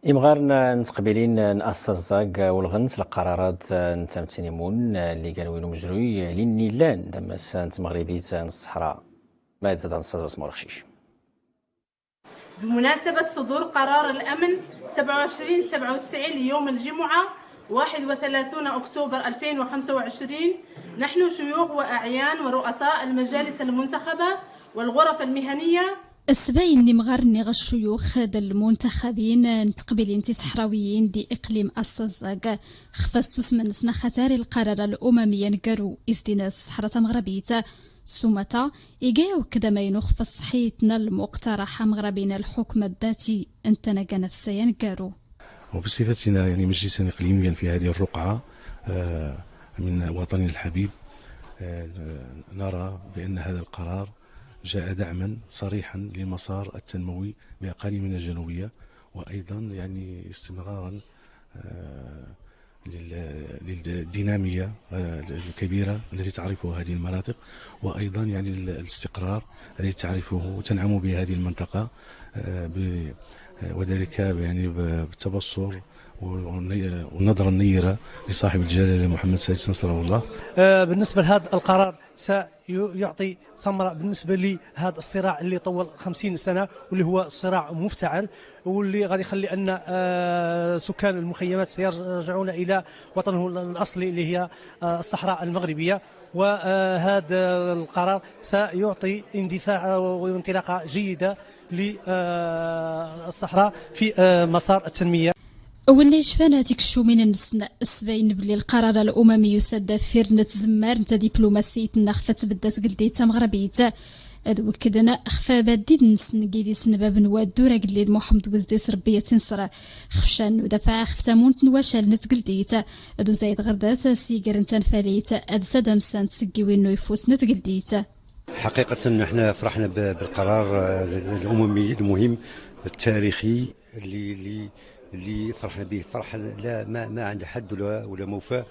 إمغار نتقبلين نأسس والغنس القرارات نتام تنمون اللي كانوا وينو مجروي للنيلان دمس مغربية الصحراء ما يتزاد نصاص بس مرخشيش. بمناسبة صدور قرار الأمن 2797 ليوم الجمعة 31 أكتوبر 2025، نحن شيوخ وأعيان ورؤساء المجالس المنتخبة والغرف المهنية السباين اللي مغارني الشيوخ المنتخبين نتقبلين صحراويين دي اقليم الصزاق خفاستوس من سنا خساري القرار الامميه نقرو ازدناس الصحراء المغربيه سمتا إيجاو كدا ما ينخ صحيتنا المقترحة مغربين الحكم الذاتي انتنا نفسيا نقارو. وبصفتنا يعني مجلسا اقليميا في هذه الرقعة من وطني الحبيب، نرى بأن هذا القرار جاء دعما صريحا للمسار التنموي بأقاليمنا الجنوبية، وأيضا يعني استمرارا للدينامية الكبيرة التي تعرفها هذه المناطق، وأيضا يعني الاستقرار الذي تعرفه وتنعم به هذه المنطقة، وذلك يعني بالتبصر والنظرة النيرة لصاحب الجلالة محمد السادس نصره الله. بالنسبة لهذا القرار سيعطي ثمرة بالنسبة لهذا الصراع اللي طول 50 سنة، واللي هو صراع مفتعل، واللي غادي يخلي أن سكان المخيمات سيرجعون إلى وطنهم الأصلي اللي هي الصحراء المغربية. وهذا القرار سيعطي اندفاع وانطلاقة جيدة للصحراء في مسار التنمية. واللي شفنا ديك الشو من النسنا السباين بلي القرار الاممي يسد فيرنا تزمار نتا دبلوماسيتنا خفات بدات قلديتا مغربيتا ادو كدنا خفا باديد نسن كيدي سنباب نوادو راه قليد محمد وزديس ربيه تنصر خفشان ودفع خفتامون تنواشال نتقلديتا ادو زايد غردات سيقر نتا فاليتا اد تدمسان تسقي وينو يفوس نتقلديتا. حقيقة نحن فرحنا بالقرار الأممي المهم التاريخي اللي فرحنا به فرحة لا ما عند حد ولا موفى،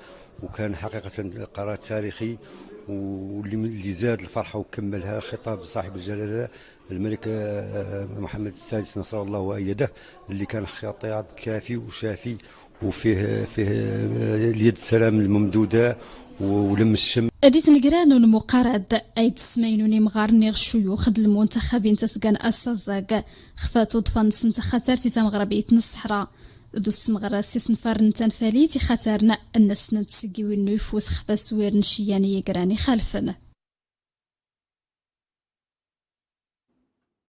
وكان حقيقة قرار تاريخي، واللي زاد الفرحة وكملها خطاب صاحب الجلالة الملك محمد السادس نصره الله وأيده، اللي كان خطاب كافي وشافي وفيه اليد السلام الممدودة ولم الشم. أديت نقرانو المقارد أيد سمينوني مغارني الشيوخ المنتخبين تسقان الصزاق خفاتو طفان سنت خسارتي تمغربية الصحراء دوس مغراسي سنفار نتان فاليتي خسارنا الناس نتسقي وينو يفوس خفا سوير نشياني يقراني خالفنا.